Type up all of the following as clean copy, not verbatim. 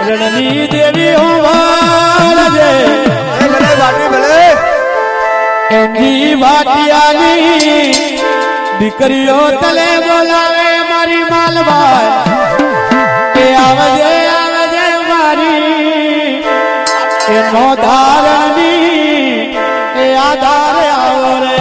રણની દેવી હોવાળજે ભલે વાટી ભલે એની વાટિયાની દીકરીઓ તલે બોલાવે મારી માલભાઈ એ આવજે આવજે મારી એનો ધારણની એ આધારે આવો રે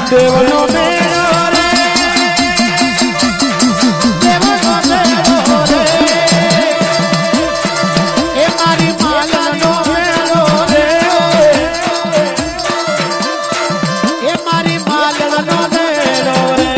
દેવનો મેળો રે દેવનો મેળો રે એ મારી માલનો મેળો રે એ મારી માલનો મેળો રે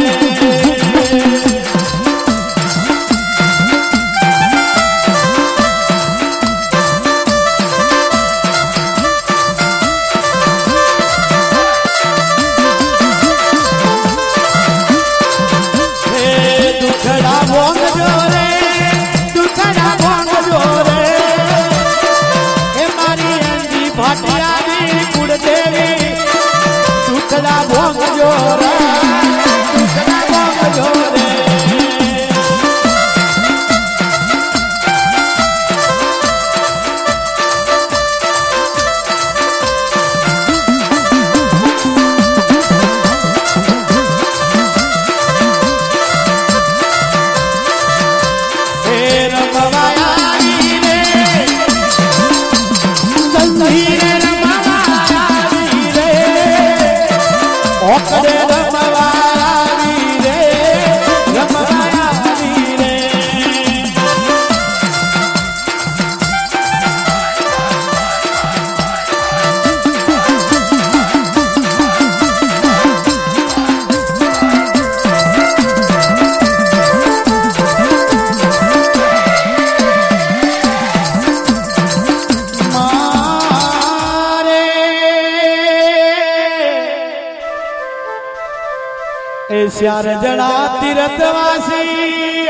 श्यार जड़ा तीर्थवासी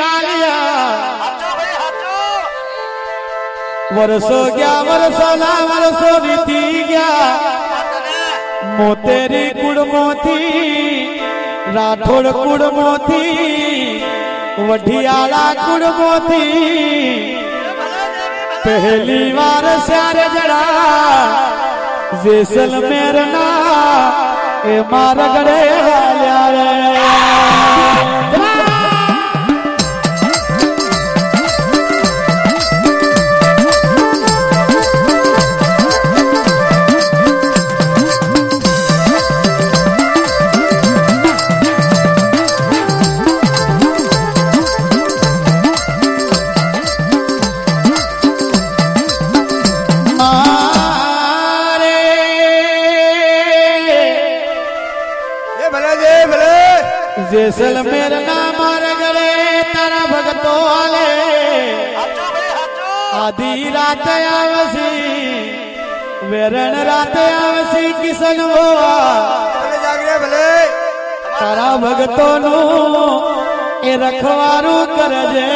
आलिया वर्षो गया वर्षो ना वर्षो बीती गया मोतेरी कुड़मोथी राठौड़ कुड़मोथी वढियाला कुड़मोथी पहली बार श्यार जड़ा जैसलमेर ना ए मार गड़े वाल्या रे जैसलमेर ना मार गरे तारा भगतो आले आधी रात आवसी वेरण रात आवसी किसन बोआ तारा भगतो नु ए रखवारू करजे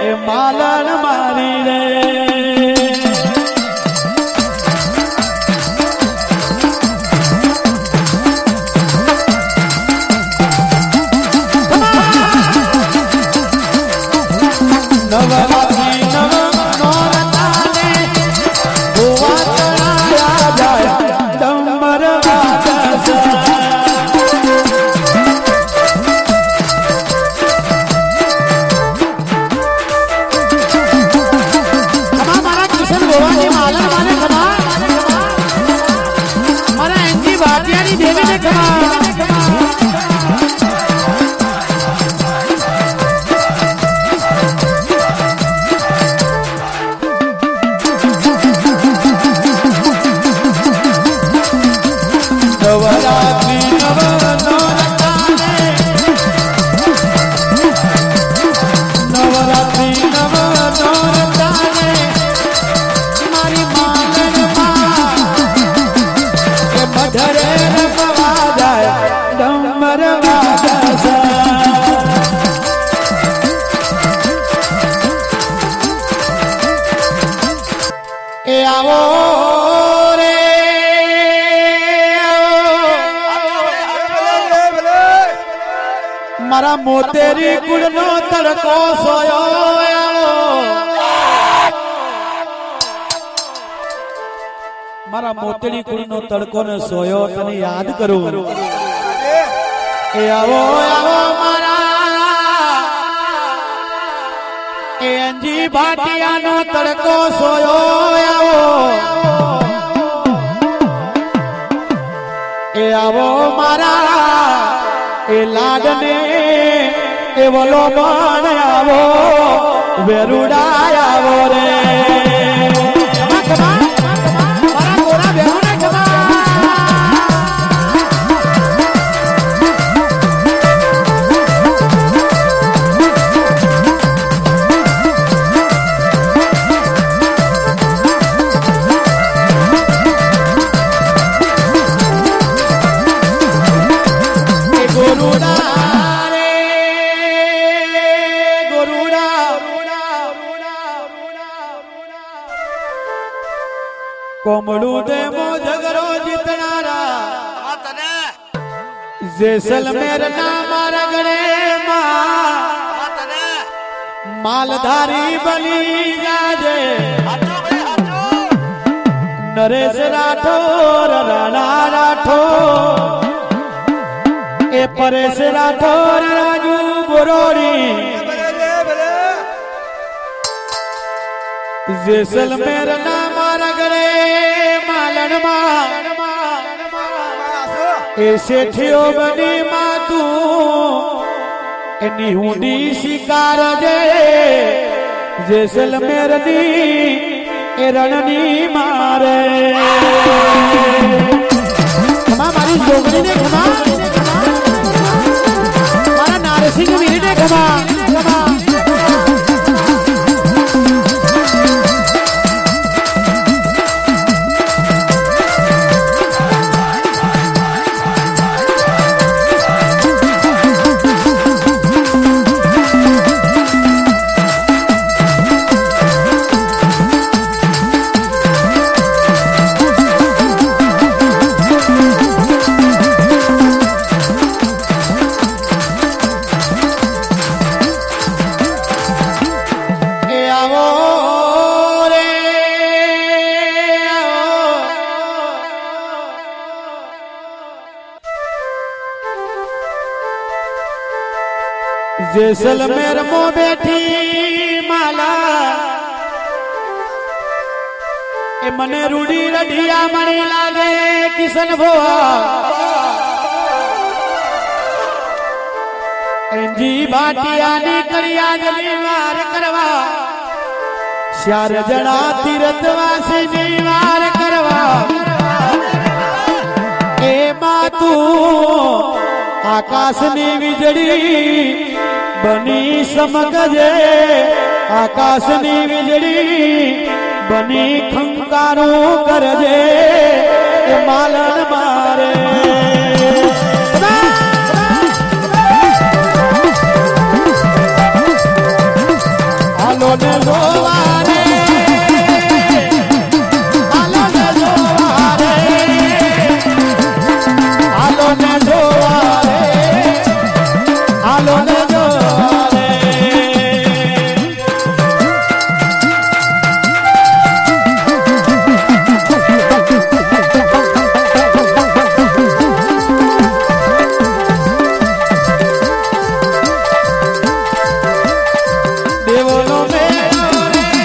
ए मालन मारी रे नवरात्रि અભિનવ નોરતાને મારી માલણમાં એ મઢરે રમવા જાય ડમર વાજશે એ આવો રે મારા મોતેરી કુળનો તડકો સોયો મારા મોતેરી કુળનો તડકો ને સોયો તને યાદ કરું એ આવો આવો મારા એ અંજી ભાટિયાનો તડકો સોયો એ આવો મારા એ લાડને એ વલો બણ આવો વેરુડા આવો રે મારા ગોરા વેરુને કોમળું દે મો ઝગડો જીતનારા જેસલમેર ના મારા ગણે માલધારી બની જાજે નરેશ રાઠોર રાણા રાઠોર એ પરેશ રાઠોર રાજુ બોરોડી જેસલમેર ના મારા ગણે માલણમાં એ શેઠિયો બની માતું એની હુંડી શિકાર જે જેસલમેર ની એ રણની મારે ખમા મારી છોકરીને ખમા મારા નારસિંહ વીરને ખમા ખમા જેસલમેર મો બેઠી માલા એ મને રૂડી રઢિયા મણી લાગે કિશન ભોવા એંજી ભાટિયાની કળિયાની વાર કરવા ચાર જણા તીર્થવાસીની વાર કરવા એ માતું આકાશની વીજળી બની સમગજે આકાશની વીજળી બની ખંકારું કરજે એ માલન મારે હાલો ને જોવા રે હાલો ને જોવા રે હાલો ને જોવા રે હાલો ને દેવોનો મેળો રે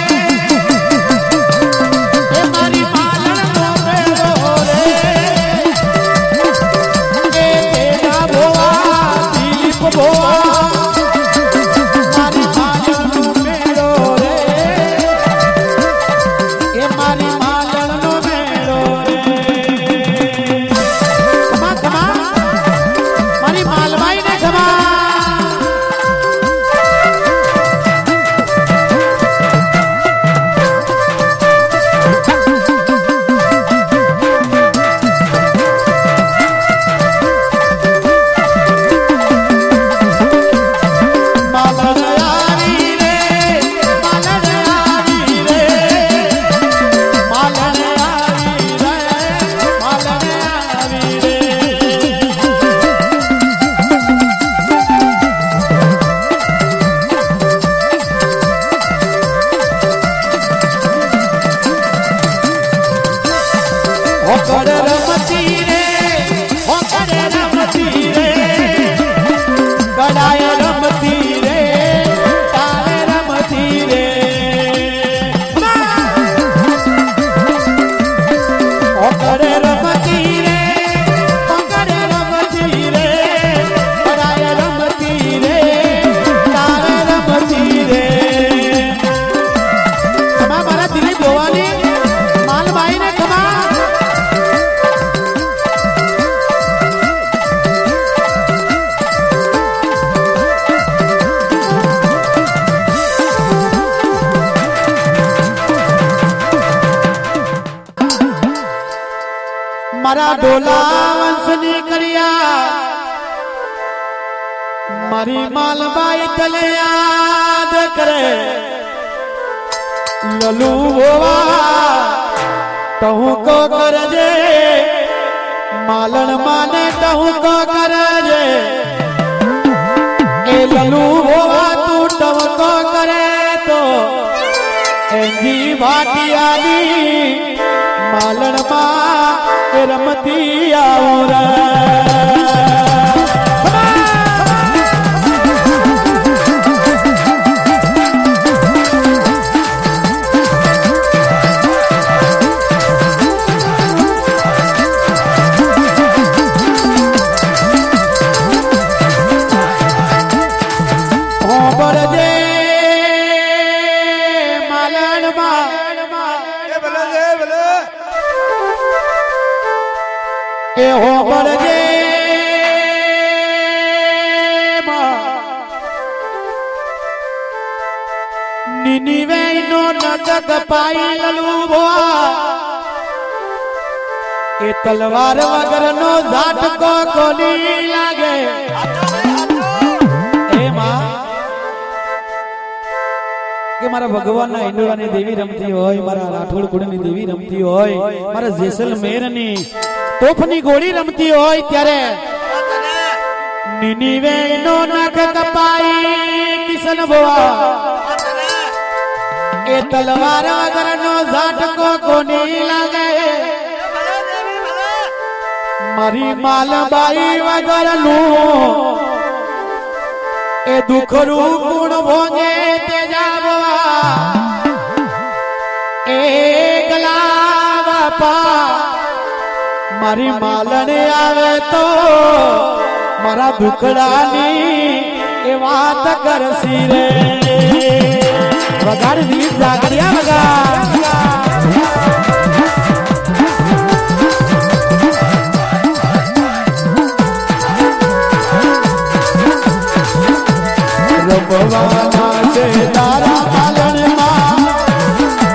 મારા ડોલા વંશની કરિયા મારી માલબાઈ તલે યાદ કરે લલુ હોવા તહું કો કરજે માલણ માને તહું કો કરજે એ લલુ હોવા તું ટવકો કરે તો એની ભાટિયાની માલણ માં રમતી આવું રે એ હોબળજે નિનિવે નો નજક પાઈ લલુ ભોવા એ તલવાર વગર નો ઝાટકો કોની લાગે એ માં કે મારા ભગવાનના હિંડોળાની દેવી રમતી હોય મારા રાઠોડ કુળની દેવી રમતી હોય મારા જેસલમેરની તોફની ગોળી રમતી હોય ત્યારે નિનિવે નો નખ કપાઈ કિશન ભવા એ તલવાર વગર નો ઝાટકો કોની લાગે મારી માલબાઈ વગર નું એ દુખરું ગુણ ભોજે તેજા ભવા એ ગલા બાપા મારી માલણે આવે તો મારા દુખડાની એ વાત કરસી રે વગાડ દીપ જાગરિયા વગા રમવાના છે તારા માલણ માં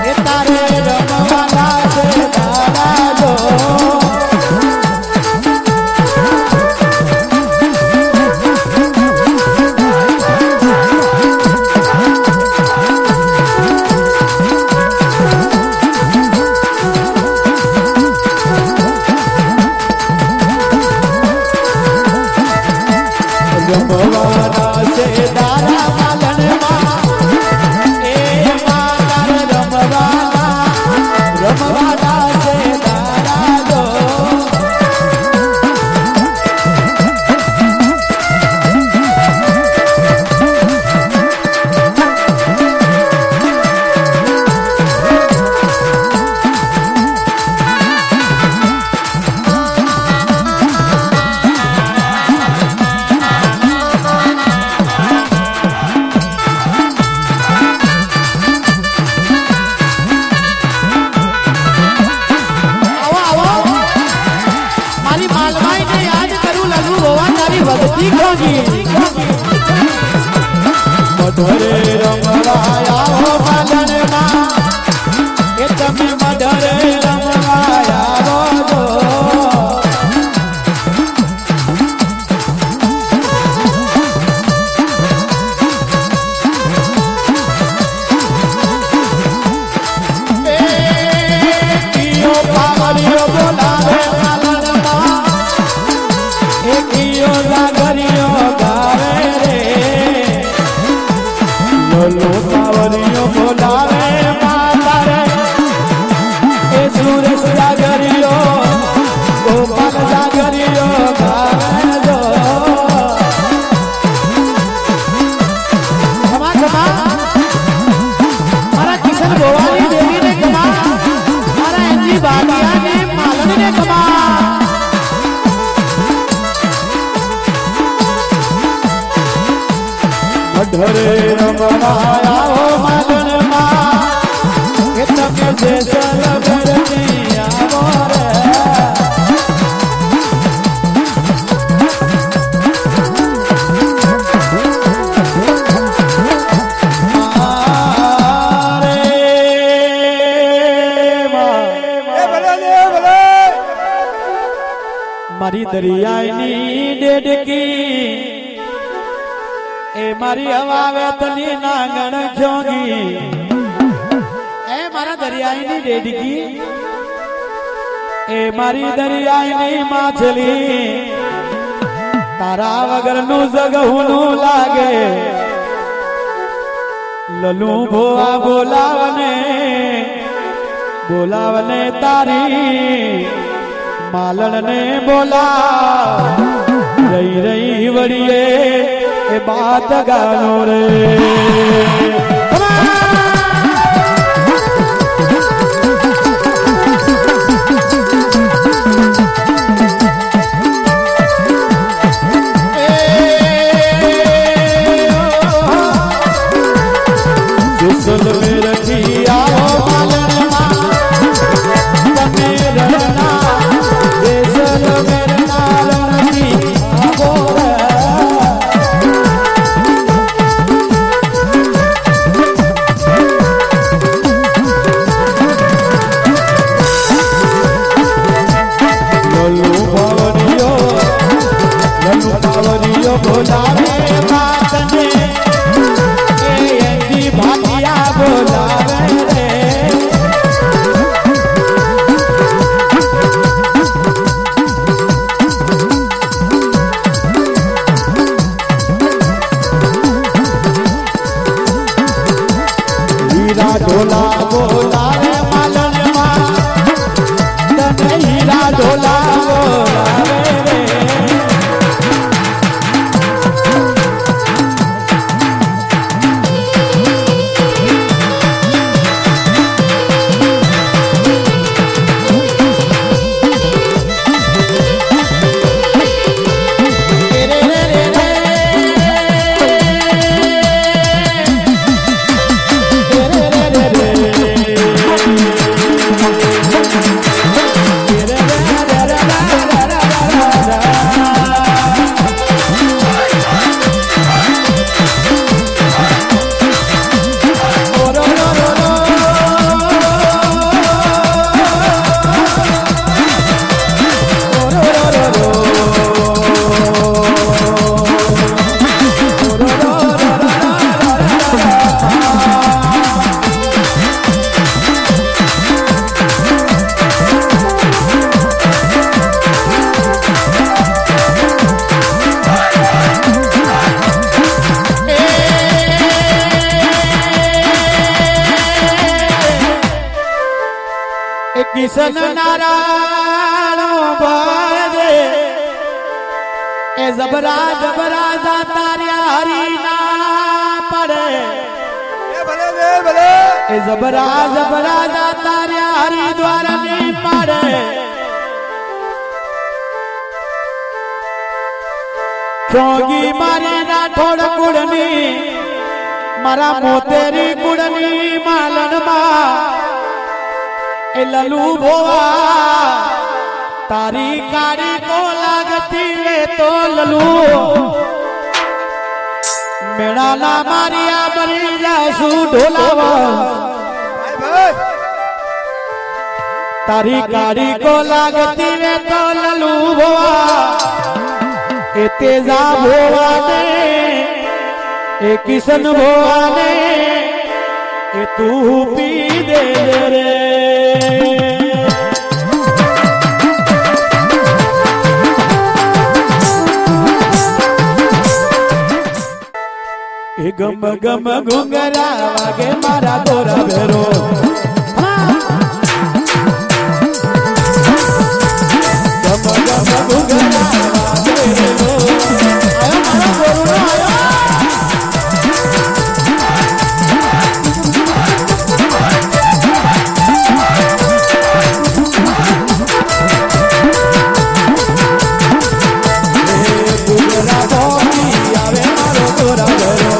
એ તારે રમવાના છે તારા જો મધરે રમવાયા હો માલણ માં એ તમે મધરે રમવાયા હો બોલાવે માલણ માં એ કિયો જાગરિયો ગાવે રે લો સાવરિયો બોલાવે માતા રે એ સુરેશ જાગરિયો ગોપાલ જાગરિયો ગાવે જો ખમા ખમા મારા કિશન ભવાની દેવીને ખમા મારા એની ભાટિયાને માલણીને ખમા મધરે રમવાયા હો માલણ માં એ તમે જેસલમેરની આવો રે મારી દરિયાની ડેડકી એ મારી હવાવેતની નાગણ જોગી એ મારા દરિયાની ડેડકી એ મારી દરિયાની માછલી તારા વગરનું જગહુનું લાગે લલુ ભોવા બોલાવને તારી માલણને બોલા રહી રહી વળીએ એ બાત ગાનો રે બોલાવે બાતને એ એની ભાટિયા બોલાવે રે હીરા ઢોલા બોલાવે માલણમાં તને હીરા ઢોલા બોલાવે રે કિશન નારાયણ ભજે એ જબરા જબરા જાતા રહ્યા હરી ના પડે એ જબરા જબરા જાતા રહ્યા હરિદ્વાર ની પડે જોગી મારી રાઠોડ કુળની મારા મોતેરી કુળની માલણમાં એ લલુ ભોવા તારી કાળી કો લાગતી વે તો લલુ મેળાના મારિયા મરી જાસુ ઢોલાવા તારી કાળી કો લાગતી વે તો લલુ ભોવા એ તેજા ભોવાને એ કિશન ભોવાને એ તું પી દે રે ગમ ગમ ઘુંઘરા વાગે મારા દોરા ભેરો ગમ ગમ ઘુંઘરા વાગે રો આયો મારો ગોરુનો આયો આવે મારો ગોરા ભેરો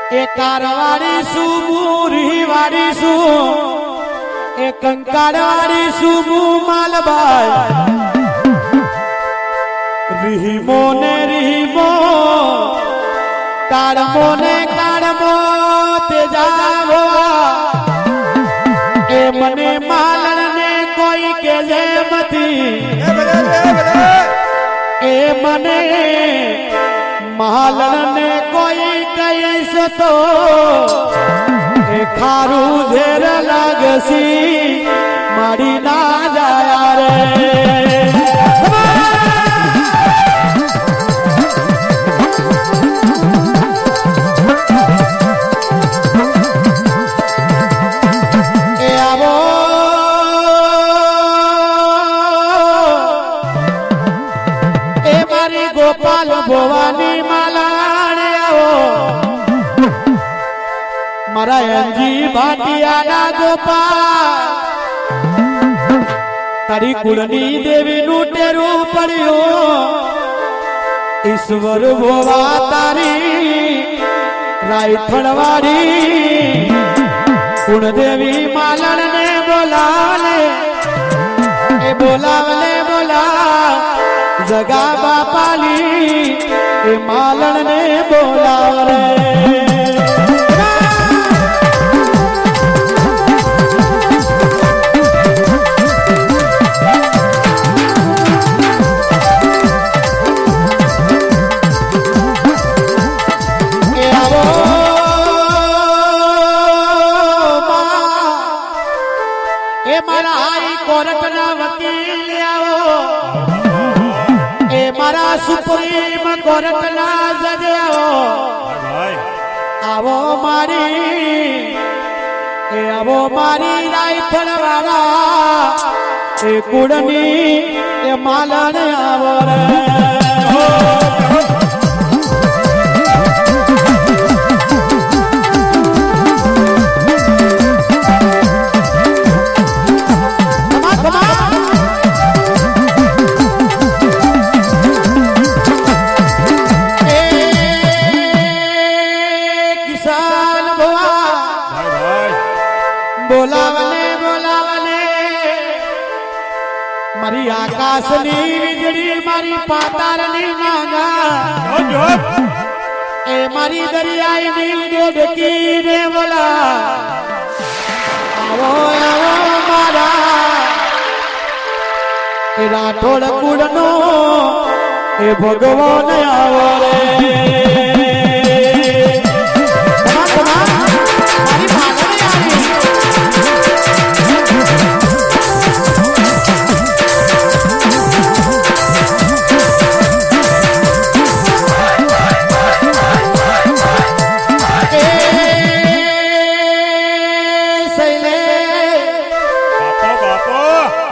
એ કારવાડી શું મૂરી વાડી શું એ કંકાળવાડી શું માલબાઈ રીમો ને રીમો કાળમો ને કાળમો તે જાવો એ મને માલણ ને કોઈ કે જેમથી એ મને માલણ ને કોઈ કહીશ તો એ ખારું ઝેર લાગસી મારી ના જાય રે ગોપાલ ભવાની માલાણ આવો મારા અંજી ભાટિયાના ગોપાલ તારી કુળની દેવી નું ટેરું પડ્યું ઈશ્વર ભોવા તારી રાયથણવાડી કુળદેવી માલણ ને બોલાવે એ બોલાવલે બોલાવ જગા બાપાલી એ માલણ ને બોલાવે એ મારા હાઈ કોર્ટ ના વકીલ આવો એ મારા સુપ્રીમ કોર્ટ ના જજ આવો મારી રાયથણ વાળા એ કુળની એ માલણ આવો રે બોલાવલે બોલાવલે મારી આકાશની વીજળી મારી પાતાળની નાગા એ મારી દરિયાની ડેડકી ને બોલા આવો આવો મારા એ રાઠોડ કુળનો એ ભગવાન આવો રે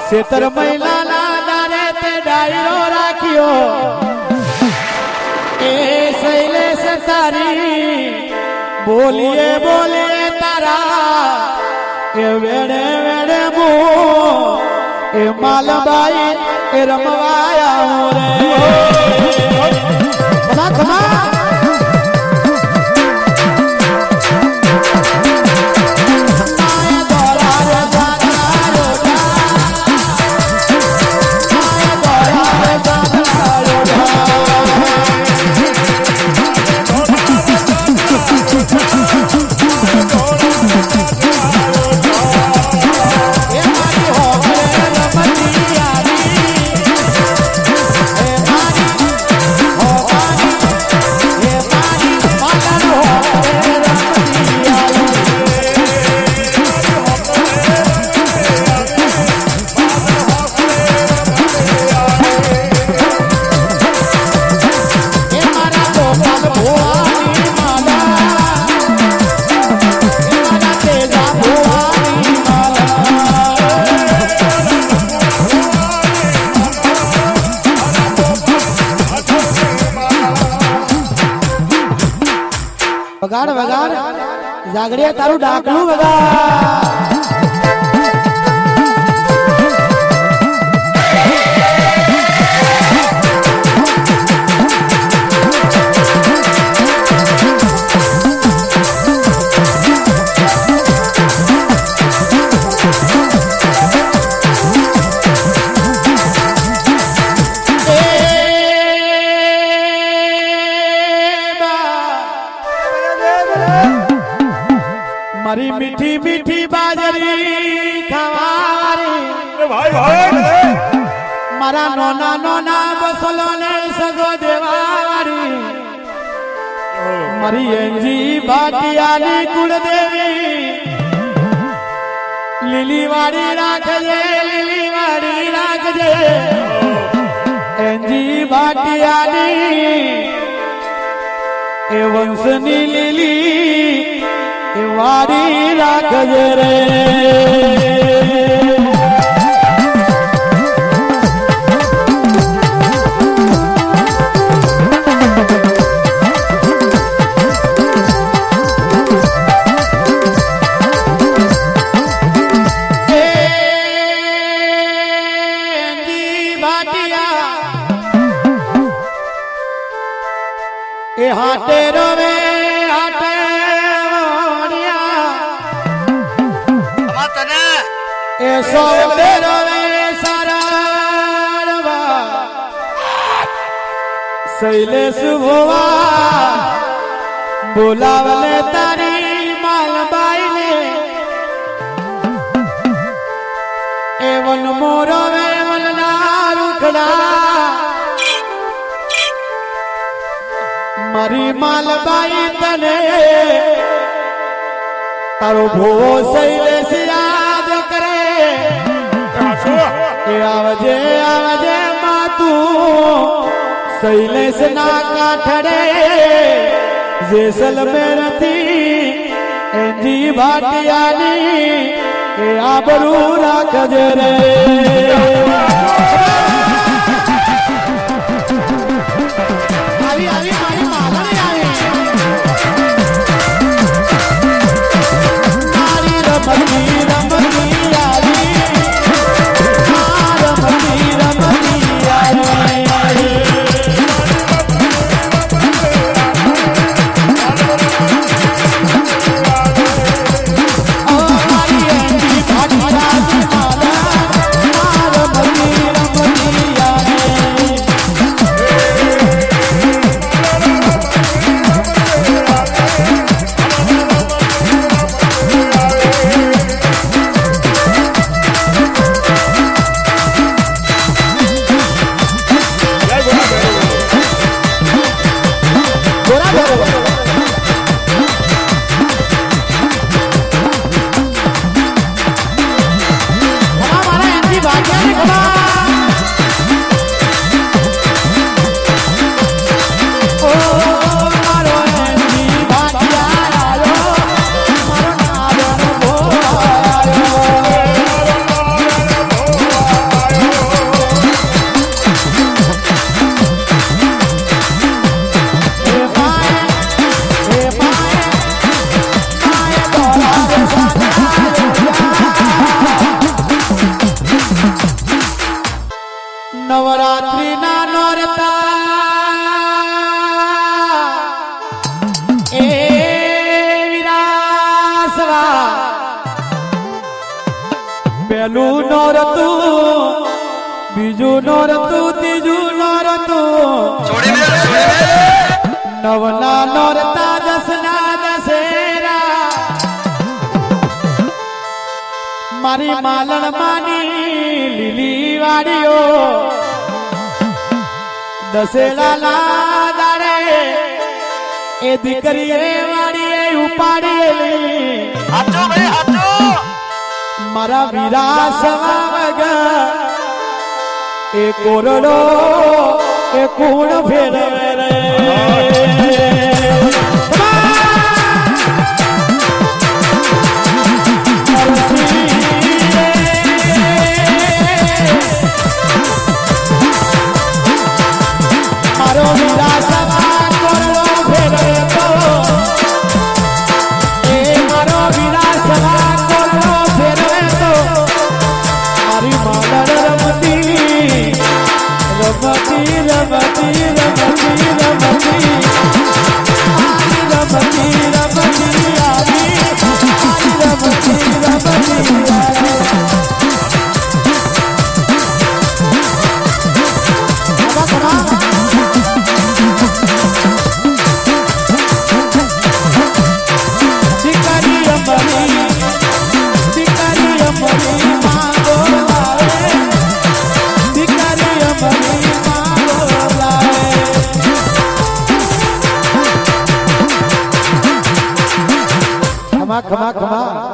શેતર મહિલા દારે તે ડાયરો રાખ્યો એ શૈલેષ તારી બોલીએ બોલીએ તારા એ વેડે વેડે મો એ માલબાઈ એ રમવાયા રે ખમા ખમા વગાડ વગાડ જાગડે તારું ડાકલું વગાડ મારી મીઠી મીઠી બાજરી ખાવારી ભાઈ ભાઈ મારા નોના નોના બસલો ને સગો દેવારી મારી એંજી ભાટિયાની કુળદેવી લીલી વાડી રાખજે લીલી વાડી રાખજે એંજી ભાટિયાની એ વંશની લીલી એ વાડી રાખજે રે એ હાટે રવે હાટે તને એ સોતે રવે સારવા શૈલેષ ભોવા બોલાવલે તારી માલબાઈને એ વન મોરવે વનના રૂખડા મારી માલબાઈ તને તારો ભોવો શૈલેષ યાદ કરે એ આવજે આવજે માતું શૈલેષ ના કાઠડે જેસલમેર થી એંજી ભાટિયાની એ આબરૂ રાખજે રે નવરાત્રી ના નોરતા એ વિરાસવા પેલું નોરતું બીજું નોરતું ત્રીજું નોરતું નવના નોરતા દસના દશેરા મારી માલણ માની લીલી વાડીઓ દસેલા દાડે એ દીકરી વાડીએ ઉપાડેલી મારા વિરાસવા વગર એ કોરડો એ કુણ ફેરવે રે રમતી રમતી રમતી રમતી ખમા ખમા ખમા